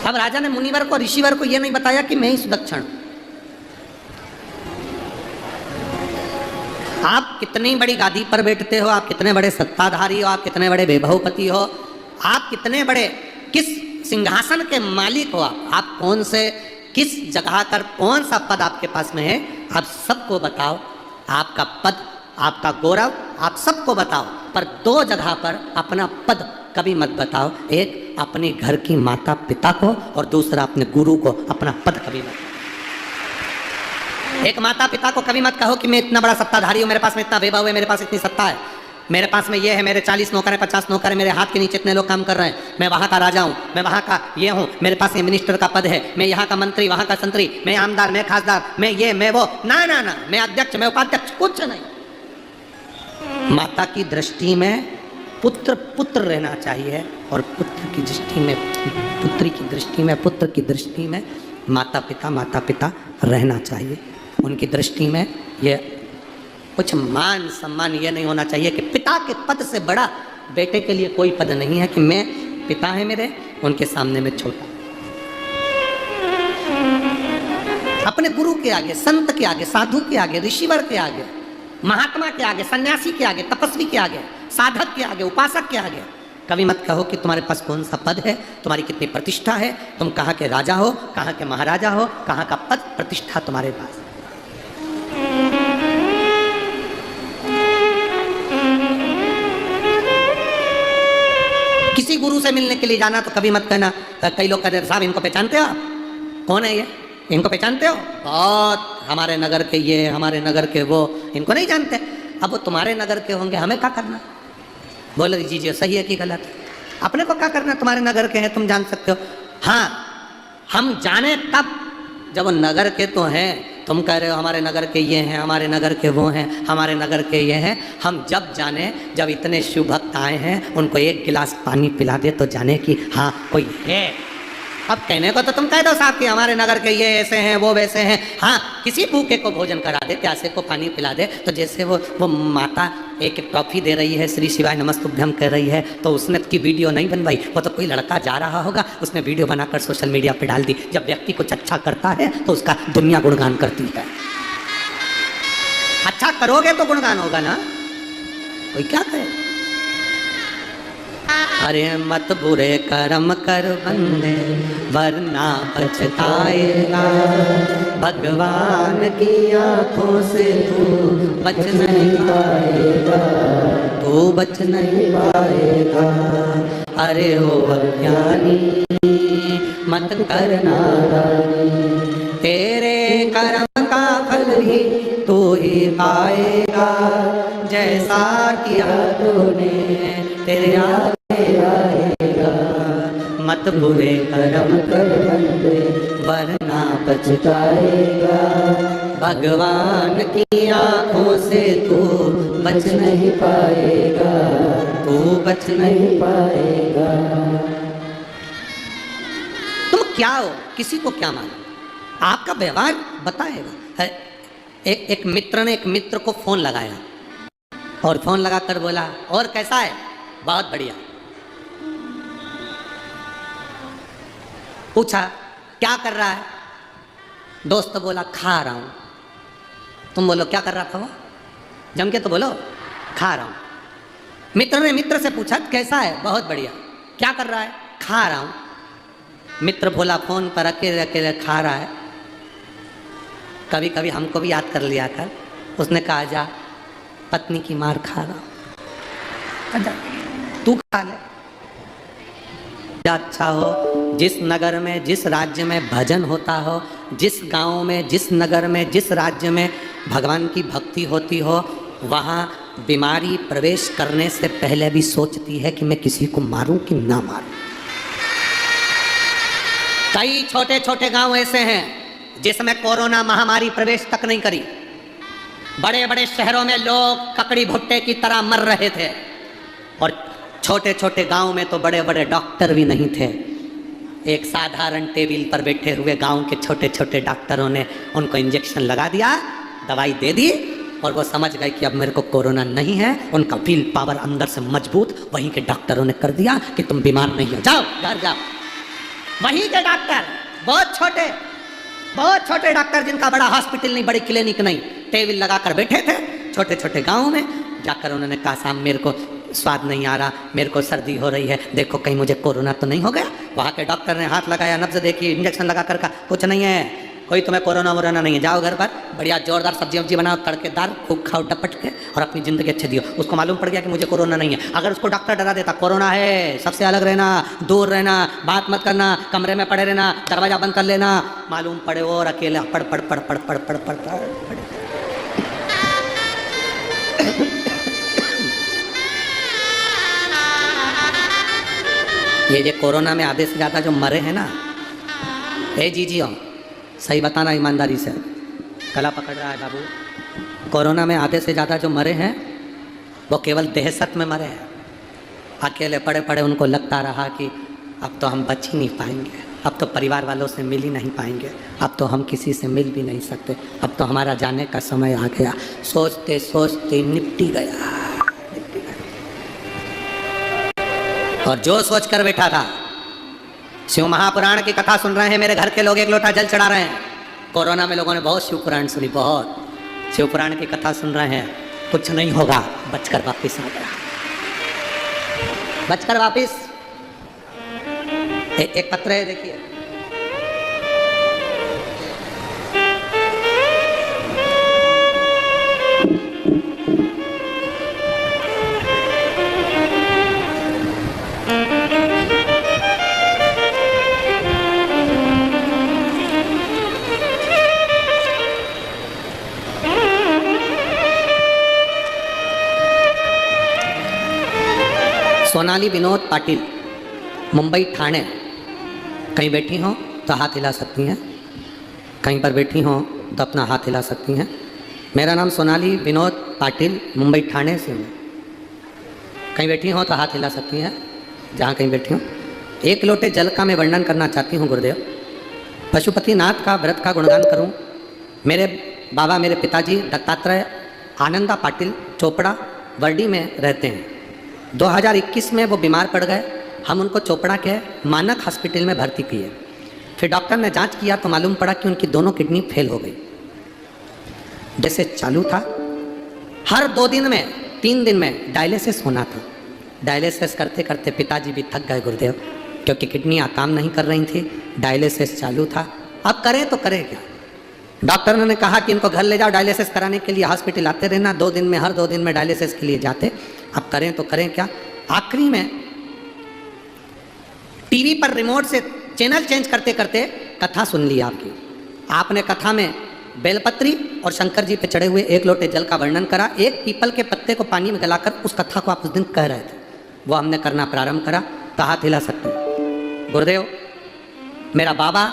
अब राजा ने मुनिवर को, ऋषिवर को यह नहीं बताया कि मैं ही सुदक्षिण। आप कितनी बड़ी गादी पर बैठते हो, आप कितने बड़े सत्ताधारी हो, आप कितने बड़े वैभवपति हो, आप कितने बड़े किस सिंहासन के मालिक हो, आप कौन से किस जगह पर कौन सा पद आपके पास में है, आप सबको बताओ। आपका पद, आपका गौरव आप सबको बताओ, पर दो जगह पर अपना पद कभी मत बताओ। एक अपने घर की माता पिता को और दूसरा अपने गुरु को अपना पद कभी मत। एक माता पिता को कभी मत कहो कि मैं इतना बड़ा सत्ताधारी हूँ, मेरे पास में इतना वैभव है, मेरे पास इतनी सत्ता है, मेरे पास में ये है, मेरे 40 नौकर हैं, 50 नौकर हैं, मेरे हाथ के नीचे इतने लोग काम कर रहे हैं, मैं वहाँ का राजा हूँ, मैं वहाँ का ये हूँ, मेरे पास ये मिनिस्टर का पद है, मैं यहाँ का मंत्री, वहाँ का संतरी, मैं आमदार, मैं खासदार, मैं ये मैं वो। ना ना ना, मैं अध्यक्ष, मैं उपाध्यक्ष, कुछ नहीं। माता की दृष्टि में पुत्र पुत्र रहना चाहिए और पुत्र की दृष्टि में, पुत्री की दृष्टि में, पुत्र की दृष्टि में माता पिता रहना चाहिए। उनकी दृष्टि में ये कुछ मान सम्मान ये नहीं होना चाहिए कि पिता के पद से बड़ा बेटे के लिए कोई पद नहीं है, कि मैं पिता है मेरे, उनके सामने में छोटा। अपने गुरु के आगे, संत के आगे, साधु के आगे, ऋषिवर के आगे, महात्मा के आगे, सन्यासी के आगे, तपस्वी के आगे, साधक के आगे, उपासक के आगे कभी मत कहो कि तुम्हारे पास कौन सा पद है, तुम्हारी कितनी प्रतिष्ठा है, तुम कहाँ के राजा हो, कहाँ के महाराजा हो, कहाँ का पद प्रतिष्ठा तुम्हारे पास। किसी गुरु से मिलने के लिए जाना तो कभी मत कहना, कई लोग कहते हैं साहब इनको पहचानते हो आप, कौन है ये, इनको पहचानते हो, बहुत हमारे नगर के ये, हमारे नगर के वो, इनको नहीं जानते। अब वो तुम्हारे नगर के होंगे, हमें क्या करना। बोले दीजिए सही है कि गलत, अपने को क्या करना, तुम्हारे नगर के हैं, तुम जान सकते हो। हाँ हम जाने तब जब वो नगर के तो हैं, तुम कह रहे हो हमारे नगर के ये हैं, हमारे नगर के वो हैं, हमारे नगर के ये हैं, हम जब जाने, जब इतने शुभ भक्त आए हैं उनको एक गिलास पानी पिला दे तो जाने कि हाँ कोई है। अब कहने को तो तुम कह दो साहब कि हमारे नगर के ये ऐसे हैं, वो वैसे हैं। हाँ किसी भूखे को भोजन करा दे, प्यासे को पानी पिला दे, तो जैसे वो माता एक ट्रॉफी दे रही है, श्री शिवाय नमस्तुभ्यम कर रही है, तो उसने की वीडियो नहीं बनवाई, वो तो कोई लड़का जा रहा होगा, उसने वीडियो बनाकर सोशल मीडिया पे डाल दी। जब व्यक्ति कुछ अच्छा करता है तो उसका दुनिया गुणगान करती है। अच्छा करोगे तो गुणगान होगा ना, कोई क्या कहे। अरे मत बुरे कर्म कर बंदे वरना पछताएगा, भगवान की आंखों से तू बच नहीं पाएगा, तू बच नहीं पाएगा। अरे ओ अज्ञानी मत करना रानी, तेरे कर्म का फल भी तू ही पाएगा, जैसा किया तूने तेरे आएगा। मत बुरे कर्म कर बंदे वरना पछताएगा, भगवान की आंखों से तू बच नहीं पाएगा, तू बच नहीं पाएगा। तुम क्या हो, किसी को क्या मानो, आपका व्यवहार बताएगा। एक मित्र ने एक मित्र को फोन लगाया और फोन लगाकर बोला और कैसा है, बहुत बढ़िया। पूछा क्या कर रहा है, दोस्त बोला खा रहा हूं। तुम बोलो क्या कर रहा था, वो जम के तो बोलो खा रहा हूं। मित्र ने मित्र से पूछा कैसा है, बहुत बढ़िया। क्या कर रहा है, खा रहा हूं। मित्र बोला फोन पर अकेले अकेले खा रहा है, कभी कभी हमको भी याद कर लिया कर। उसने कहा जा पत्नी की मार खा रहा हूं, तू खा ले। अच्छा हो जिस नगर में, जिस राज्य में भजन होता हो, जिस गांव में, जिस नगर में, जिस राज्य में भगवान की भक्ति होती हो, वहाँ बीमारी प्रवेश करने से पहले भी सोचती है कि मैं किसी को मारूं कि ना मारूं। कई छोटे छोटे गांव ऐसे हैं जिसमें कोरोना महामारी प्रवेश तक नहीं करी। बड़े बड़े शहरों में लोग ककड़ी भुट्टे की तरह मर रहे थे और छोटे छोटे गांव में तो बड़े बड़े डॉक्टर भी नहीं थे। एक साधारण टेबल पर बैठे हुए गांव के छोटे छोटे डॉक्टरों ने उनको इंजेक्शन लगा दिया, दवाई दे दी और वो समझ गए कि अब मेरे को कोरोना नहीं है। उनका विल पावर अंदर से मजबूत, वहीं के डॉक्टरों ने कर दिया कि तुम बीमार नहीं हो, जाओ घर जाओ। वहीं के डॉक्टर, बहुत छोटे डॉक्टर, जिनका बड़ा हॉस्पिटल नहीं, बड़ी क्लिनिक नहीं, टेबल लगाकर बैठे थे छोटे छोटे गाँव में। जाकर उन्होंने कहा साहब मेरे को स्वाद नहीं आ रहा, मेरे को सर्दी हो रही है, देखो कहीं मुझे कोरोना तो नहीं हो गया। वहाँ के डॉक्टर ने हाथ लगाया, नब्ज देखी, इंजेक्शन लगा कर कहा कुछ नहीं है, कोई तुम्हें कोरोना वोरोना नहीं है, जाओ घर पर बढ़िया जोरदार सब्जी वब्जी बनाओ, तड़केदार, खूब खाओ टपट के और अपनी ज़िंदगी अच्छे दियो। उसको मालूम पड़ गया कि मुझे कोरोना नहीं है। अगर उसको डॉक्टर डरा देता कोरोना है, सबसे अलग रहना, दूर रहना, बात मत करना, कमरे में पड़े रहना, दरवाजा बंद कर लेना, मालूम पड़े वो और अकेले पड़ पड़ पड़ पड़ पड़ पड़ पड़ पड़ ये कोरोना में आधे से ज़्यादा जो मरे हैं ना, जी सही बताना ईमानदारी से, गला पकड़ रहा है बाबू। कोरोना में आधे से ज़्यादा जो मरे हैं वो केवल दहशत में मरे हैं। अकेले पड़े पड़े उनको लगता रहा कि अब तो हम बच ही नहीं पाएंगे, अब तो परिवार वालों से मिल ही नहीं पाएंगे, अब तो हम किसी से मिल भी नहीं सकते, अब तो हमारा जाने का समय आ गया। सोचते सोचते निपटी गया। और जो सोच कर बैठा था, शिव महापुराण की कथा सुन रहे हैं मेरे घर के लोग, एक लोटा जल चढ़ा रहे हैं। कोरोना में लोगों ने बहुत शिव पुराण सुनी, बहुत शिव पुराण की कथा सुन रहे हैं, कुछ नहीं होगा, बचकर वापिस आ गया, बचकर वापिस। एक पत्र है देखिए, सोनाली विनोद पाटिल, मुंबई ठाणे। कहीं बैठी हों तो हाथ हिला सकती हैं, कहीं पर बैठी हों तो अपना हाथ हिला सकती हैं। मेरा नाम सोनाली विनोद पाटिल, मुंबई ठाणे से हूँ। कहीं बैठी हों तो हाथ हिला सकती हैं, जहाँ कहीं बैठी हों। एक लोटे जल का मैं वर्णन करना चाहती हूँ गुरुदेव। पशुपतिनाथ का व्रत का गुणगान करूँ। मेरे बाबा, मेरे पिताजी दत्तात्रेय आनंदा पाटिल चोपड़ा वर्डी में रहते हैं। 2021 में वो बीमार पड़ गए, हम उनको चोपड़ा के मानक हॉस्पिटल में भर्ती किए। फिर डॉक्टर ने जांच किया तो मालूम पड़ा कि उनकी दोनों किडनी फेल हो गई। जैसे चालू था, हर 2 दिन में 3 दिन में डायलिसिस होना था। डायलिसिस करते करते पिताजी भी थक गए गुरुदेव, क्योंकि किडनियाँ काम नहीं कर रही थी, डायलिसिस चालू था। अब करें तो करें क्या? डॉक्टर ने कहा कि इनको घर ले जाओ, डायलिसिस कराने के लिए हॉस्पिटल आते रहना, 2 दिन में, हर 2 दिन में डायलिसिस के लिए जाते। अब करें तो करें क्या? आखिरी में टीवी पर रिमोट से चैनल चेंज करते करते कथा सुन ली आपकी। आपने कथा में बेलपत्री और शंकर जी पे चढ़े हुए 1 लोटे जल का वर्णन करा। एक पीपल के पत्ते को पानी में गलाकर उस कथा को आप उस दिन कह रहे थे, वो हमने करना प्रारंभ करा। तो हाथ हिला सकते गुरुदेव। मेरा बाबा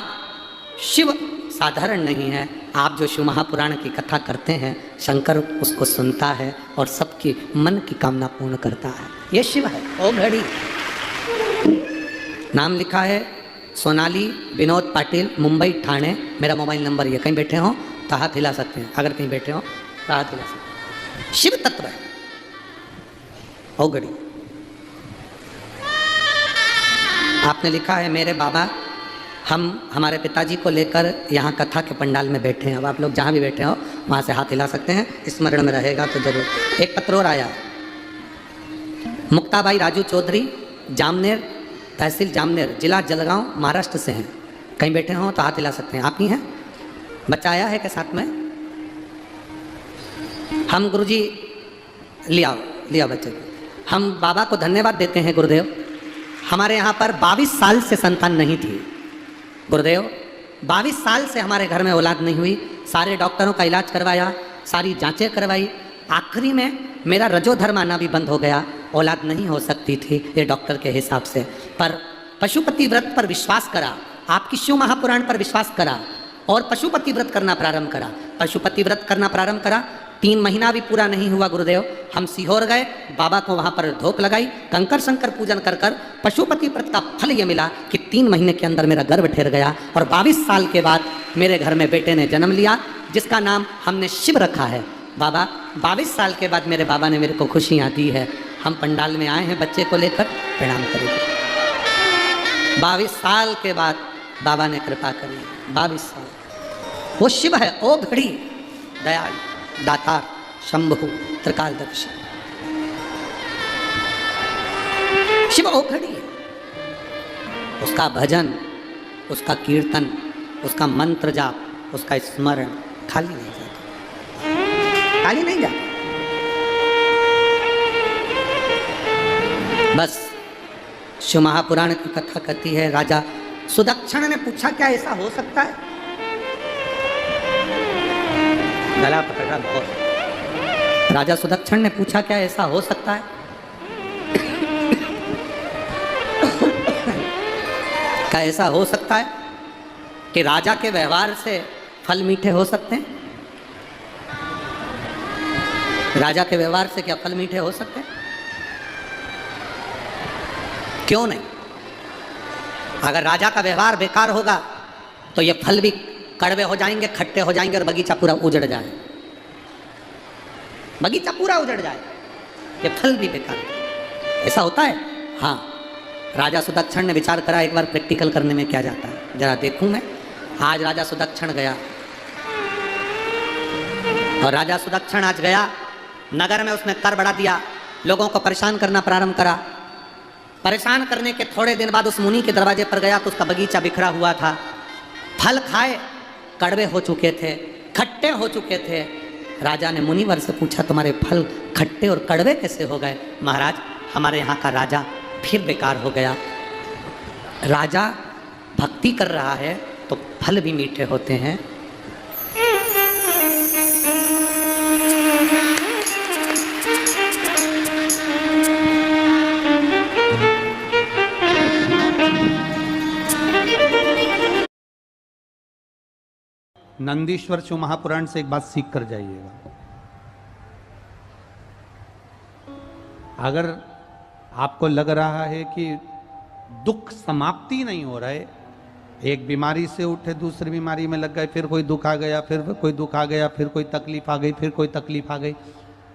शिव साधारण नहीं है। आप जो शिव महापुराण की कथा करते हैं, शंकर उसको सुनता है और सबकी मन की कामना पूर्ण करता है। ये शिव है। ओ घड़ी नाम लिखा है सोनाली विनोद पाटिल, मुंबई ठाणे। मेरा मोबाइल नंबर ये। कहीं बैठे हो तो हाथ हिला सकते हैं, अगर कहीं बैठे हो तो हाथ हिला सकते हैं। शिव तत्व है। ओ घड़ी आपने लिखा है मेरे बाबा, हम हमारे पिताजी को लेकर यहाँ कथा के पंडाल में बैठे हैं। अब आप लोग जहाँ भी बैठे हो वहाँ से हाथ हिला सकते हैं, स्मरण में रहेगा तो जरूर। एक पत्र और आया, मुक्ताबाई राजू चौधरी, जामनेर, तहसील जामनेर, जिला जलगांव, महाराष्ट्र से हैं। कहीं बैठे हो तो हाथ हिला सकते हैं। आप ही हैं? बच्चा आया है के साथ में? हम गुरुजी लिया बच्चे को। हम बाबा को धन्यवाद देते हैं गुरुदेव। हमारे यहाँ पर 22 साल से संतान नहीं थी गुरुदेव। 22 साल से हमारे घर में औलाद नहीं हुई। सारे डॉक्टरों का इलाज करवाया, सारी जांचें करवाई। आखिरी में मेरा रजोधर्म आना भी बंद हो गया। औलाद नहीं हो सकती थी ये डॉक्टर के हिसाब से। पर पशुपति व्रत पर विश्वास करा, आपकी शिव महापुराण पर विश्वास करा और पशुपति व्रत करना प्रारंभ करा। पशुपति व्रत करना प्रारंभ करा। 3 महीना भी पूरा नहीं हुआ गुरुदेव, हम सीहोर गए, बाबा को वहाँ पर धोख लगाई, कंकर शंकर पूजन कर कर पशुपति व्रत का फल ये मिला कि 3 महीने के अंदर मेरा गर्भ ठहर गया और 22 साल के बाद मेरे घर में बेटे ने जन्म लिया, जिसका नाम हमने शिव रखा है। बाबा 22 साल के बाद मेरे बाबा ने मेरे को खुशियाँ दी है। हम पंडाल में आए हैं बच्चे को लेकर, प्रणाम करेंगे। 22 साल के बाद बाबा ने कृपा करी। 22 साल। वो शिव है, ओ घड़ी, दयालु, दातार, शंभु, त्रिकालदर्शी। शिव ओ घड़ी है। उसका भजन, उसका कीर्तन, उसका मंत्र जाप, उसका स्मरण खाली नहीं जाता, खाली नहीं जाता। बस शिव महापुराण की कथा कहती है, राजा सुदक्षिण ने पूछा क्या ऐसा हो सकता है? गला पकड़ा बहुत। राजा सुदक्षिण ने पूछा क्या ऐसा हो सकता है? क्या ऐसा हो सकता है कि राजा के व्यवहार से फल मीठे हो सकते हैं? राजा के व्यवहार से क्या फल मीठे हो सकते हैं? क्यों नहीं? अगर राजा का व्यवहार बेकार होगा तो ये फल भी कड़वे हो जाएंगे, खट्टे हो जाएंगे और बगीचा पूरा उजड़ जाए, बगीचा पूरा उजड़ जाए, ये फल भी बेकार। ऐसा होता है? हाँ। राजा सुदक्षिण ने विचार करा एक बार प्रैक्टिकल करने में क्या जाता है, जरा देखूं मैं। आज राजा सुदक्षिण गया, और राजा सुदक्षिण आज गया नगर में, उसने कर बढ़ा दिया, लोगों को परेशान करना प्रारंभ करा। परेशान करने के थोड़े दिन बाद उस मुनि के दरवाजे पर गया तो उसका बगीचा बिखरा हुआ था, फल खाए कड़वे हो चुके थे, खट्टे हो चुके थे। राजा ने मुनिवर से पूछा तुम्हारे फल खट्टे और कड़वे कैसे हो गए? महाराज हमारे यहाँ का राजा फिर बेकार हो गया। राजा भक्ति कर रहा है तो फल भी मीठे होते हैं। नंदीश्वर शिव महापुराण से एक बात सीख कर जाइएगा। अगर आपको लग रहा है कि दुख समाप्ति नहीं हो रहा है, एक बीमारी से उठे दूसरी बीमारी में लग गए, फिर कोई दुख आ गया, फिर कोई दुख आ गया, फिर कोई तकलीफ आ गई, फिर कोई तकलीफ आ गई,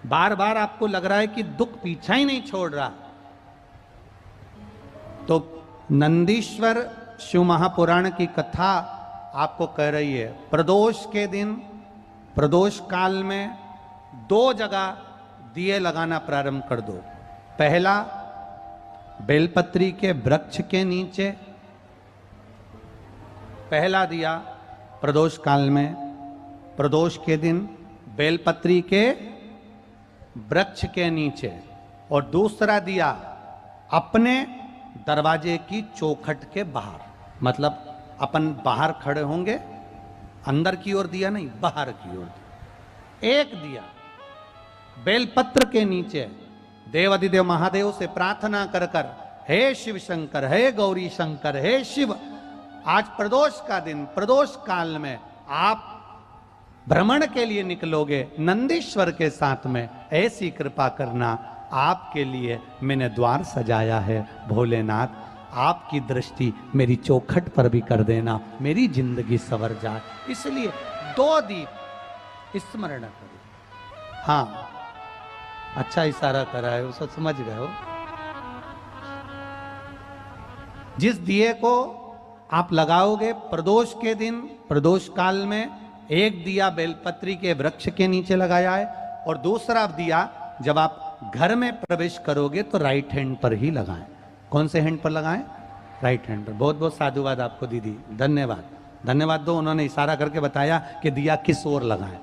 बार बार आपको लग रहा है कि दुख पीछा ही नहीं छोड़ रहा, तो नंदीश्वर शिव महापुराण की कथा आपको कह रही है, प्रदोष के दिन, प्रदोष काल में 2 जगह दिए लगाना प्रारंभ कर दो। पहला बेलपत्री के वृक्ष के नीचे, पहला दिया प्रदोष काल में, प्रदोष के दिन बेलपत्री के वृक्ष के नीचे, और दूसरा दिया अपने दरवाजे की चौखट के बाहर। मतलब अपन बाहर खड़े होंगे, अंदर की ओर दिया नहीं, बाहर की ओर दिया। एक दिया बेलपत्र के नीचे देवाधिदेव महादेव से प्रार्थना कर कर, हे शिव शंकर, हे गौरी शंकर, हे शिव, आज प्रदोष का दिन, प्रदोष काल में आप भ्रमण के लिए निकलोगे नंदीश्वर के साथ में, ऐसी कृपा करना, आपके लिए मैंने द्वार सजाया है भोलेनाथ, आपकी दृष्टि मेरी चौखट पर भी कर देना, मेरी जिंदगी संवर जाए। इसलिए 2 दीप स्मरण करो। हाँ, अच्छा इशारा करा है, उसको समझ गए हो। जिस दिए को आप लगाओगे प्रदोष के दिन, प्रदोष काल में, एक दिया बेलपत्री के वृक्ष के नीचे लगाया है, और दूसरा दिया जब आप घर में प्रवेश करोगे तो राइट हैंड पर ही लगाएं। कौन से हैंड पर लगाएं? राइट हैंड पर। बहुत बहुत साधुवाद आपको दीदी, धन्यवाद, धन्यवाद दो। उन्होंने इशारा करके बताया कि दिया किस ओर लगाएं।